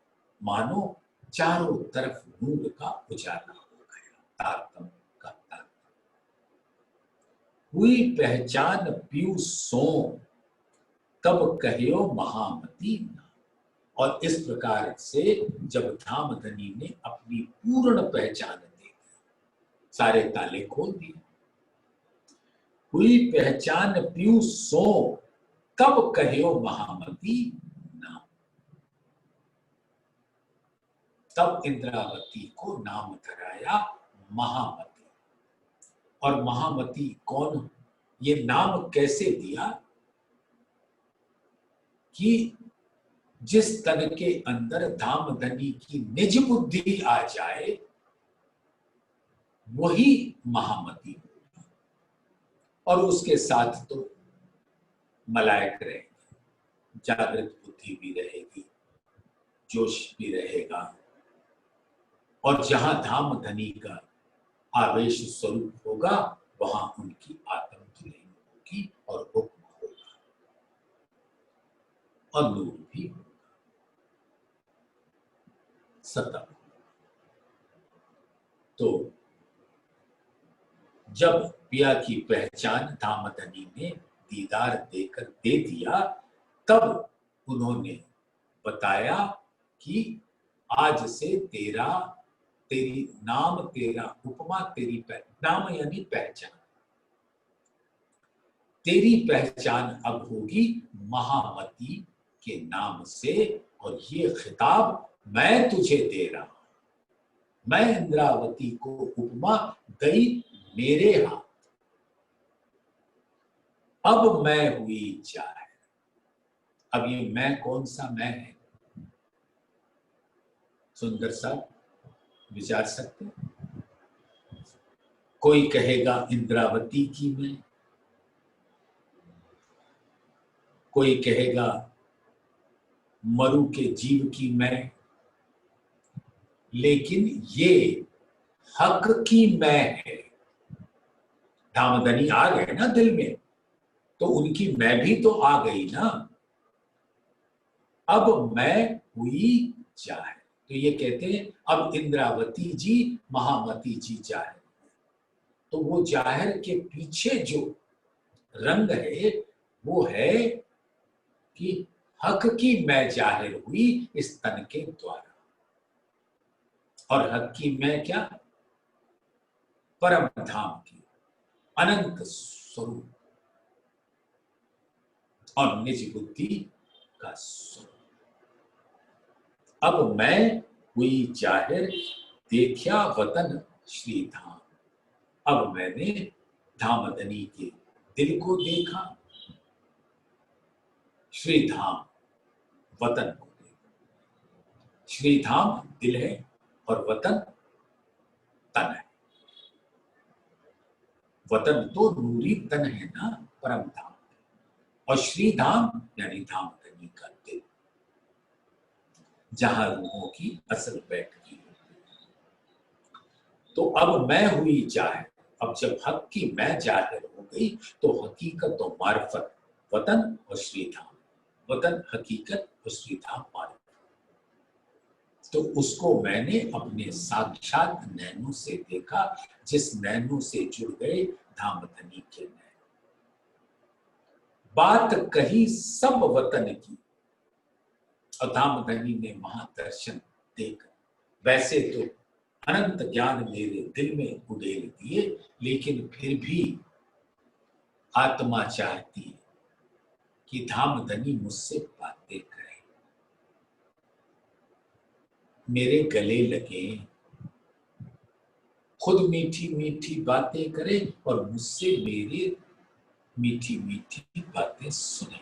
मानो चारों तरफ नूर का उजाला हो गया। तारतम का तारतम हुई पहचान पीयूष सो, तब कहियो महामती ना। और इस प्रकार से जब धामधनी ने अपनी पूर्ण पहचान दी, सारे ताले खोल दिए, हुई पहचान पीयूष सो, तब कहियो महामती नाम। तब इंद्रावती को नाम धराया महामती। और महामती कौन, ये नाम कैसे दिया कि जिस तन के अंदर धामधनी की निज बुद्धि आ जाए वही महामती होगी। और उसके साथ तो मलायक रहेगी, जागृत बुद्धि भी रहेगी, जोश भी रहेगा। और जहां धामधनी का आवेश स्वरूप होगा वहां उनकी आत्म तुलनी होगी और हुक्म होगा और नूर भी होगा, सतम। तो जब पिया की पहचान धामधनी ने दीदार देकर दे दिया, तब उन्होंने बताया कि आज से तेरी नाम, तेरा उपमा, तेरी नाम यानी पहचान, तेरी पहचान अब होगी महामती के नाम से। और ये खिताब मैं तुझे दे रहा हूं। मैं इंद्रावती को उपमा गई मेरे हाथ, अब मैं हुई जाहिर। अब ये मैं कौन सा मैं है, सुंदर साहब विचार सकते हैं? कोई कहेगा इंद्रावती की मैं, कोई कहेगा मरु के जीव की मैं, लेकिन ये हक की मैं है। धामधनी आ गए ना दिल में, तो उनकी मैं भी तो आ गई ना। अब मैं हुई जाहिर। तो ये कहते हैं अब इंद्रावती जी महामती जी जाहिर। तो वो जाहिर के पीछे जो रंग है वो है कि हक की मैं जाहिर हुई इस तन के द्वारा। और हक की मैं क्या, परम धाम की अनंत स्वरूप और निज बुद्धि का स्वरूप। अब मैं हुई जाहिर, देखा वतन श्री धाम। अब मैंने धामधनी के दिल को देखा, श्री धाम वतन को देखा। श्री धाम दिल है और वतन तन है। वतन तो नूरी तन है ना, परम धाम। और श्री धाम यानी धामधनी का दिल, जहां रूहों की असल बैठकी होती है। तो अब मैं हुई जाहिर। अब जब हक की मैं जाहिर हो गई तो हकीकत और मार्फत, वतन और श्रीधाम, वतन हकीकत और श्रीधाम मार्फत। तो उसको मैंने अपने साक्षात नैनों से देखा, जिस नैनों से जुड़ गए धामधनी के नैन। बात कही सब वतन की, और धामधनी ने महादर्शन देकर वैसे तो अनंत ज्ञान मेरे दिल में उड़ेल दिए, लेकिन फिर भी आत्मा चाहती है कि धामधनी मुझसे बातें करे, मेरे गले लगे, खुद मीठी मीठी बातें करे और मुझसे मेरे मीठी मीठी बातें सुने।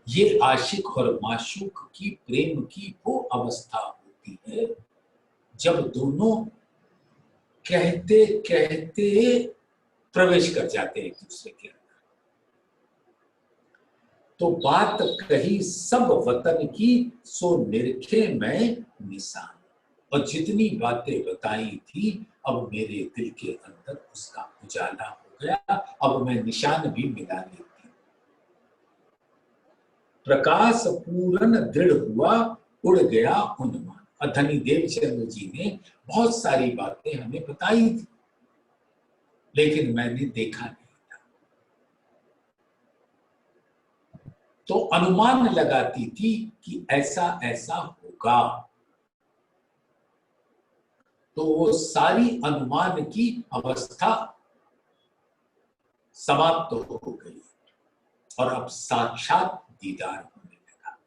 ये आशिक और माशूक की प्रेम की वो अवस्था होती है जब दोनों कहते कहते प्रवेश कर जाते हैं एक दूसरे के अंदर। तो बात कही सब वतन की, सो निरखे मैं निशान। और जितनी बातें बताई थी अब मेरे दिल के अंदर उसका उजाला हो गया, अब मैं निशान भी मिला लेती। प्रकाश पूरन दृढ़ हुआ, उड़ गया उन्मान। धनी देवचंद्र जी ने बहुत सारी बातें हमें बताई थी, लेकिन मैंने देखा नहीं था। तो अनुमान लगाती थी कि ऐसा ऐसा होगा। तो वो सारी अनुमान की अवस्था समाप्त हो गई और अब साक्षात दीदार होने लगा।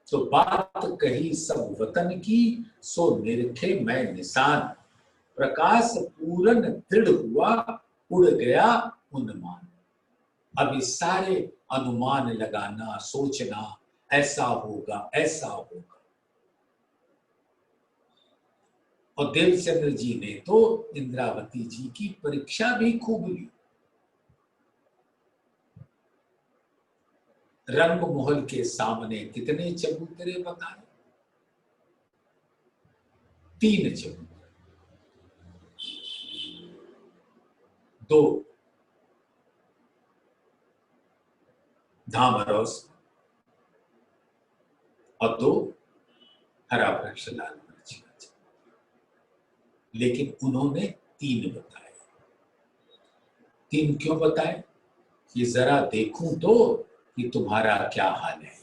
तो बात कही सब वतन की, सो निरखे मैं निशान। प्रकाश पूरन दृढ़ हुआ, उड़ गया उन्मान। अब इस सारे अनुमान लगाना, सोचना, ऐसा होगा ऐसा होगा। और देवचंद्र जी ने तो इंद्रावती जी की परीक्षा भी खूब ली। रंग महल के सामने कितने चबूतरे बताए? 3 चबूतरे, 2 धामरस और 2 हरा वृक्ष लाल वृक्ष। लेकिन उन्होंने 3 बताए। 3 क्यों बताए? कि जरा देखूं तो कि तुम्हारा क्या हाल है।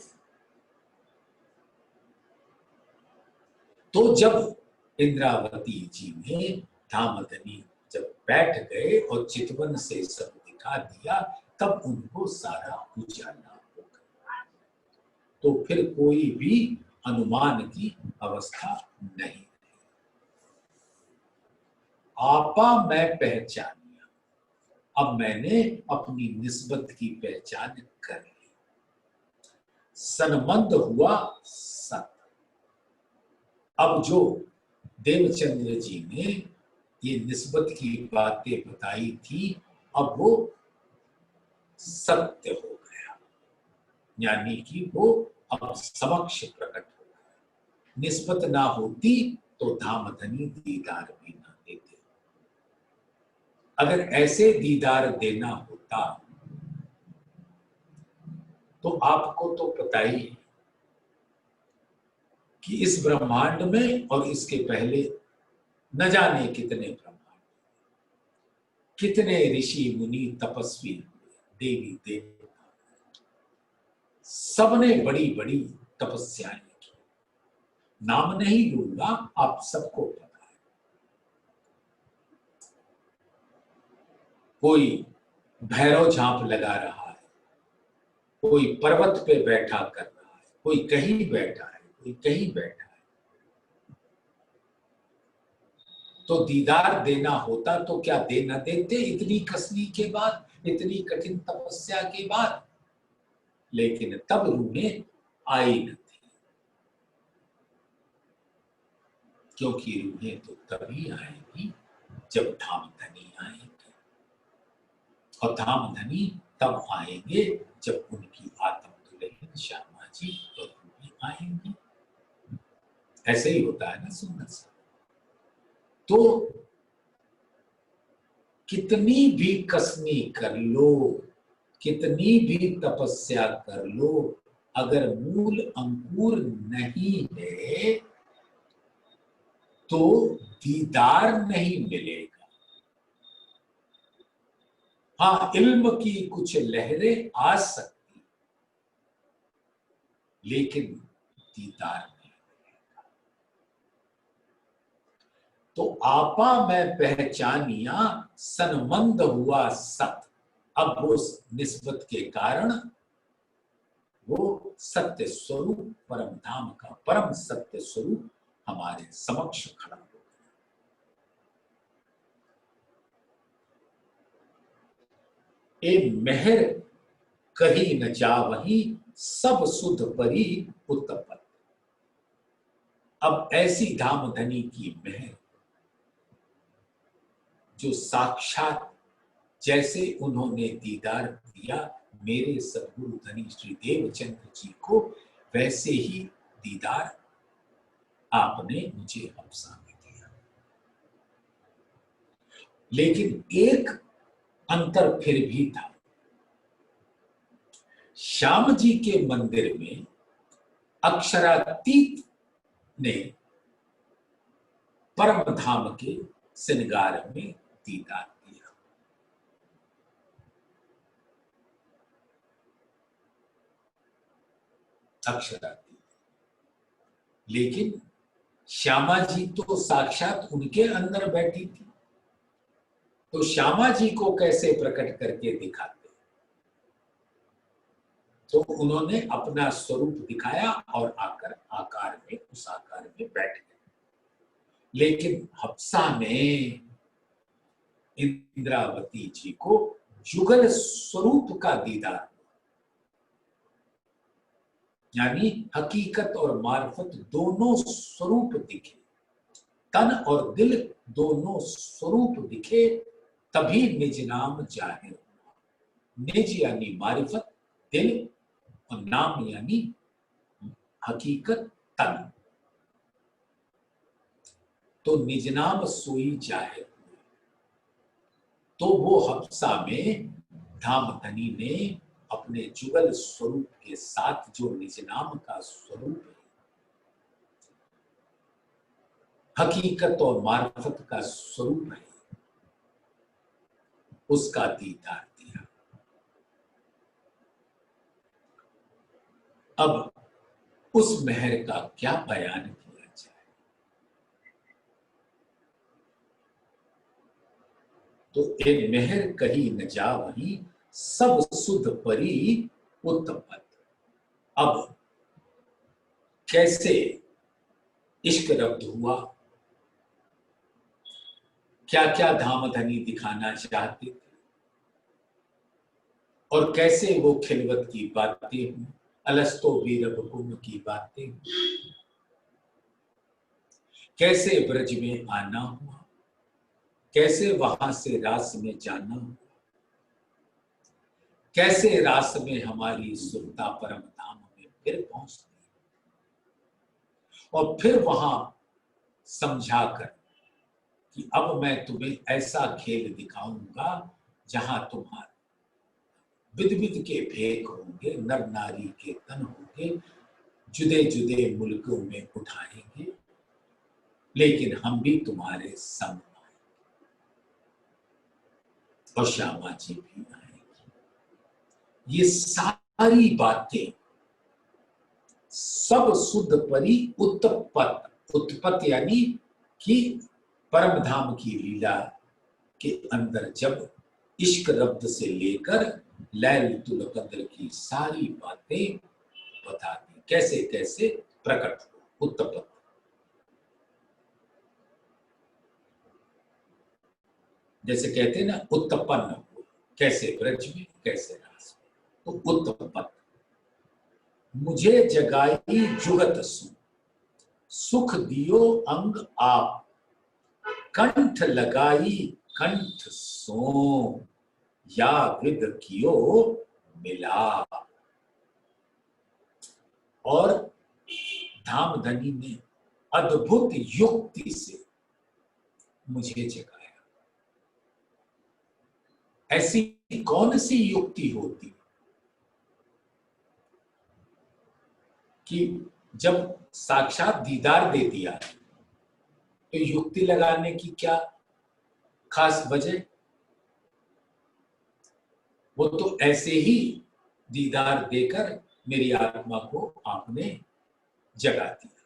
तो जब इंद्रावती जी ने धामधनी जब बैठ गए और चितवन से सब दिखा दिया, तब उनको सारा उजाला हो गया। तो फिर कोई भी अनुमान की अवस्था नहीं। आपा मैं पहचानिया, अब मैंने अपनी निस्बत की पहचान कर ली। सनमंद हुआ सत। अब जो देवचंद्र जी ने ये निस्बत की बातें बताई थी, अब वो सत्य हो गया, यानी कि वो अब समक्ष प्रकट हो गया। निस्बत ना होती तो धामधनी दीदार भी ना देते। अगर ऐसे दीदार देना होता तो आपको तो पता ही है कि इस ब्रह्मांड में और इसके पहले न जाने कितने ब्रह्मांड, कितने ऋषि मुनि तपस्वी, देवी देवता, सबने बड़ी बड़ी तपस्याएं की। नाम नहीं लूंगा, आप सबको पता है। कोई भैरव झांप लगा रहा है, कोई पर्वत पे बैठा कर रहा है, कोई कहीं बैठा है, कोई कहीं बैठा है। तो दीदार देना होता तो क्या दे न देते इतनी कसनी के बाद, इतनी कठिन तपस्या के बाद। लेकिन तब रूहें आई न थी, क्योंकि रूहें तो तभी आएंगी जब धामधनी आएंगे, और धामधनी तब आएंगे जब उनकी आत्म दुल्हन श्यामा जी और रूहें आएंगी। ऐसे ही होता है ना सुंदर सा। तो कितनी भी कसनी कर लो, कितनी भी तपस्या कर लो, अगर मूल अंकुर नहीं है तो दीदार नहीं मिलेगा। हाँ, इल्म की कुछ लहरें आ सकती, लेकिन दीदार नहीं मिलेगा। तो आपा मैं पहचानिया सनमंद हुआ सत। अब वो निस्बत के कारण वो सत्य स्वरूप परम धाम का परम सत्य स्वरूप हमारे समक्ष खड़ा हो गया। ए मेहर कही न जावही सब सुध परी उत्तपत। अब ऐसी धाम धनी की मेहर जो साक्षात जैसे उन्होंने दीदार दिया मेरे सद्गुरु धनी श्री देवचंद्र जी को, वैसे ही दीदार आपने मुझे हफ्सा में दिया। लेकिन एक अंतर फिर भी था। श्याम जी के मंदिर में अक्षरातीत ने परम धाम के श्रृंगार में दीदार दिया। अक्षरातीत, लेकिन श्यामा जी तो साक्षात उनके अंदर बैठी थी, तो श्यामा जी को कैसे प्रकट करके दिखाते? तो उन्होंने अपना स्वरूप दिखाया और आकर आकार में उस आकार में बैठ गए। लेकिन हफ्सा में इंद्रावती जी को जुगल स्वरूप का दीदार, यानी हकीकत और मार्फत दोनों स्वरूप दिखे, तन और दिल दोनों स्वरूप दिखे, तभी निज नाम जाहिर हुआ। निज यानी मारिफत, दिल, और नाम यानी हकीकत, तन। तो निज नाम सोई जाहिर हुए। तो वो हफ्सा में धाम धनी ने अपने जुगल स्वरूप के साथ जो निज नाम का स्वरूप है, हकीकत और मार्फत का स्वरूप है, उसका दीदार दिया। अब उस मेहर का क्या बयान किया जाए? तो ए मेहर कही न जावही सब सुध परी उत्तपत। अब कैसे इश्क रब्द हुआ, क्या क्या धाम धनी दिखाना चाहते थे, और कैसे वो खिलवत की बातें हुई, अलस्तो वीरबकुम की बातें हुई, कैसे ब्रज में आना हुआ, कैसे वहां से रास में जाना हुआ, कैसे रास में हमारी सुरता परम धाम में फिर पहुंचती, और फिर वहां समझाकर कि अब मैं तुम्हें ऐसा खेल दिखाऊंगा जहां तुम्हारे विध विध के भेक होंगे, नर नारी के तन होंगे, जुदे जुदे मुल्कों में उठाएंगे, लेकिन हम भी तुम्हारे संग आएंगे और श्यामा जी भी आएंगी। ये सारी बातें सब शुद्ध परी उत्पत, उत्पत यानी कि परम धाम की लीला के अंदर जब इश्क रब्द से लेकर लैलतुल कद्र की सारी बातें बता दी, कैसे कैसे प्रकट हुआ उत्पत। जैसे कहते हैं ना उत्पन्न हुआ, कैसे ब्रज में कैसे रास में, तो उत्पत। मुझे जगाई जुगत सु, सुख दियो अंग आप, कंठ लगाई कंठ सो, या विद कियो मिला। और धाम धनी ने अद्भुत युक्ति से मुझे जगाया। ऐसी कौन सी युक्ति होती कि जब साक्षात दीदार दे दिया तो युक्ति लगाने की क्या खास वजह? वो तो ऐसे ही दीदार देकर मेरी आत्मा को आपने जगा दिया।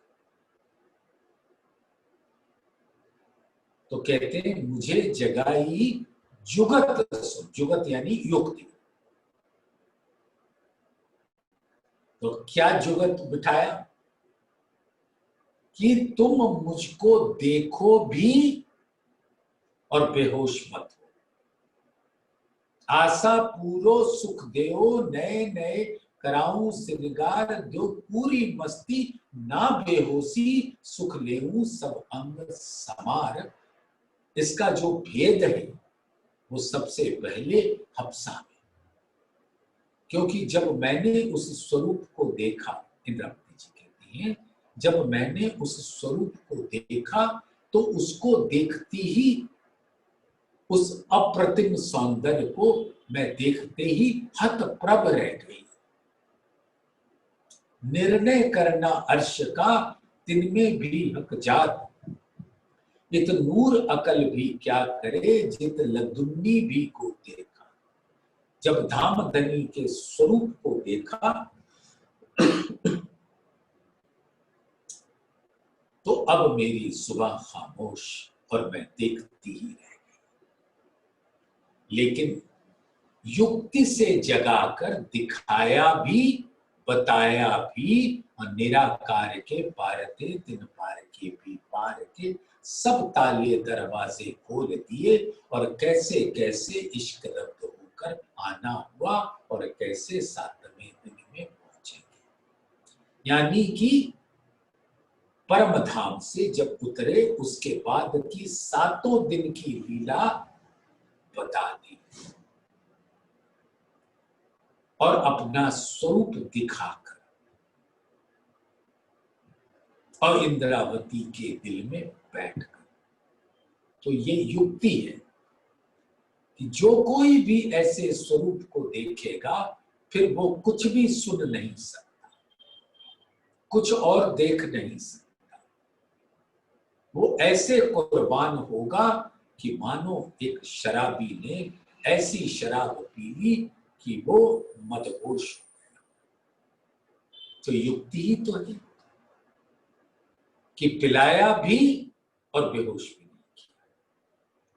तो कहते हैं मुझे जगाई जुगत सो, जुगत यानी युक्ति। तो क्या जुगत बिठाया कि तुम मुझको देखो भी और बेहोश मत हो। आशा पूरो सुख देओ, नए नए कराऊं श्रृंगार दो, पूरी मस्ती ना बेहोशी, सुख लेऊं सब अंग समार। इसका जो भेद है वो सबसे पहले हफ्सा में, क्योंकि जब मैंने उस स्वरूप को देखा, इंद्रावती जी कहती हैं, जब मैंने उस स्वरूप को देखा तो उसको देखती ही, उस अप्रतिम सौंदर्य को मैं देखते ही हतप्रभ रह गई। निर्णय करना अर्श का तिनमें भी हक जात, इत नूर अकल भी क्या करे, जित लदुन्नी भी को देखा। जब धामधनी के स्वरूप को देखा तो अब मेरी जुबान खामोश और मैं देखती ही रह गई। लेकिन युक्ति से जगाकर दिखाया भी, बताया भी, और निराकार के पारते तिन पार के भी पार के, सब ताले दरवाजे खोल दिए, और कैसे कैसे इश्क रब्द होकर आना हुआ, और कैसे सातवें दिन में पहुंचेंगे। यानी कि परम धाम से जब उतरे उसके बाद की 7 दिन की लीला बता दी और अपना स्वरूप दिखाकर, और इंद्रावती के दिल में बैठकर। तो ये युक्ति है कि जो कोई भी ऐसे स्वरूप को देखेगा फिर वो कुछ भी सुन नहीं सकता, कुछ और देख नहीं सकता। वो ऐसे कुर्बान होगा कि मानो एक शराबी ने ऐसी शराब पी ली कि वो मदहोश हो गया। तो युक्ति ही तो है कि पिलाया भी और बेहोश भी नहीं किया।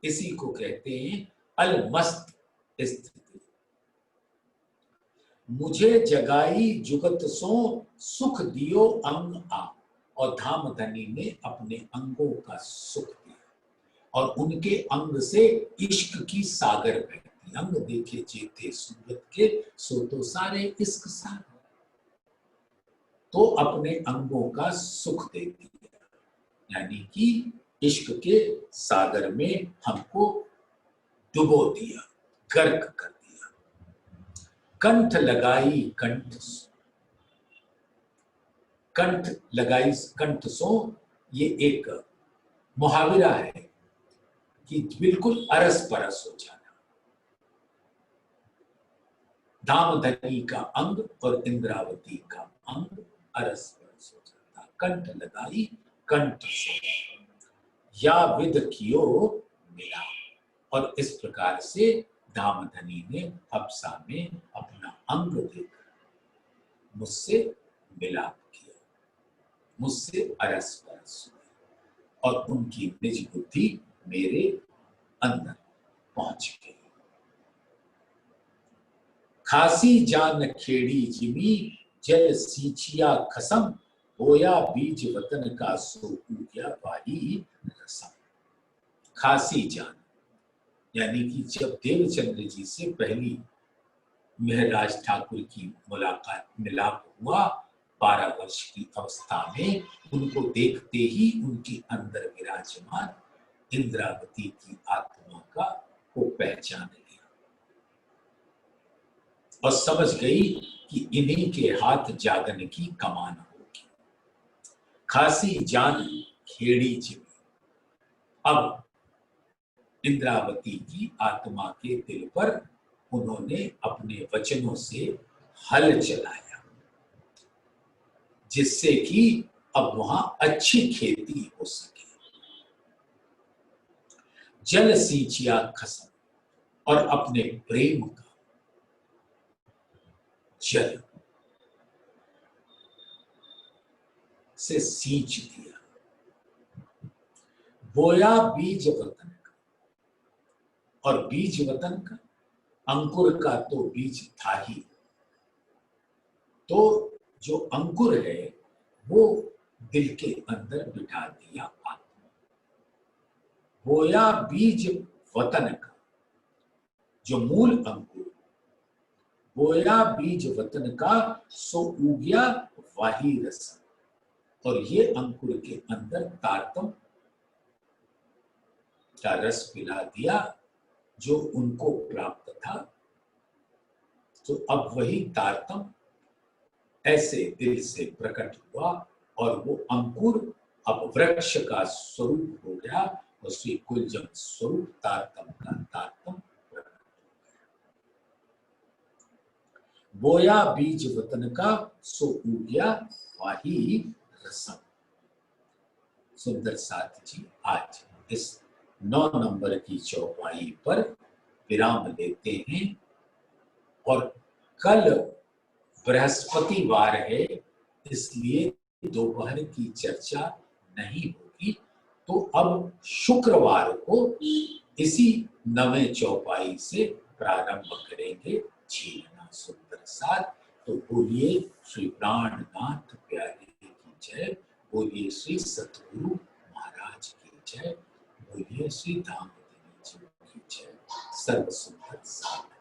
इसी को कहते हैं अलमस्त स्थिति। मुझे जगाई जुगत सो, सुख दियो अंग आ। और धामधनी ने अपने अंगों का सुख दिया, और उनके अंग से इश्क की सागर बहती। अंग देखे चेते सूरत के, सो तो सारे इश्क सागर। तो अपने अंगों का सुख देती है, यानी कि इश्क के सागर में हमको डुबो दिया, गर्क कर दिया। कंठ लगाई कंठ, कंठ लगाई कंठ सो, ये एक मुहावरा है कि बिल्कुल अरस परस हो जाना। धामधनी का अंग और इंद्रावती का अंग अरस परस हो जाता। कंठ लगाई कंठ सो, या विद कियो मिला। और इस प्रकार से धामधनी ने हफ्सा में अपना अंग देकर मुझसे मिलाप किया, मुझसे अरस परस हुई, और उनकी निज बुद्धि मेरे अंदर पहुंच गई। खासी जान खेड़ी जिमी, जल सींचिया खसम, होया बीज वतन का सो गया वाही रसम। खासी जान यानी कि जब देवचंद्र जी से पहली मेहराज ठाकुर की मुलाकात, मिलाप हुआ 12 वर्ष की अवस्था में, उनको देखते ही उनके अंदर विराजमान इंद्रावती की आत्मा का को पहचान लिया और समझ गई कि इन्हीं के हाथ जागन की कमान होगी। खासी जान खेड़ी जिमी। अब इंद्रावती की आत्मा के दिल पर उन्होंने अपने वचनों से हल चलाया, जिससे कि अब वहां अच्छी खेती हो सके। जल सींचिया खसम, और अपने प्रेम का जल से सींच दिया। बोया बीज वतन का, और बीज वतन का, अंकुर का तो बीज था ही, तो जो अंकुर है वो दिल के अंदर बिठा दिया आत्मा। बोया बीज वतन का, जो मूल अंकुर, बोया बीज वतन का, सो उगया वाही रस, और ये अंकुर के अंदर तारतम का रस पिला दिया जो उनको प्राप्त था। तो अब वही तारतम ऐसे दिल से प्रकट हुआ और वो अंकुर अब वृक्ष का स्वरूप हो गया, और श्री कुलजम स्वरूप तारतम का तारतम प्रकट हो गया। बोया बीज वतन का, सो उगया वाही रसम। सुंदर साथ जी आज इस 9 नंबर की चौपाई पर विराम लेते हैं, और कल बृहस्पतिवार है इसलिए दोपहर की चर्चा नहीं होगी। तो अब शुक्रवार को इसी 9वें चौपाई से प्रारंभ करेंगे झीलना सुंदर साथ। तो बोलिए श्री प्राणनाथ प्यारे की जय, बोलिए श्री सतगुरु महाराज की जय, बोलिए श्री धाम जी की जय। सर्व सुंदर साथ।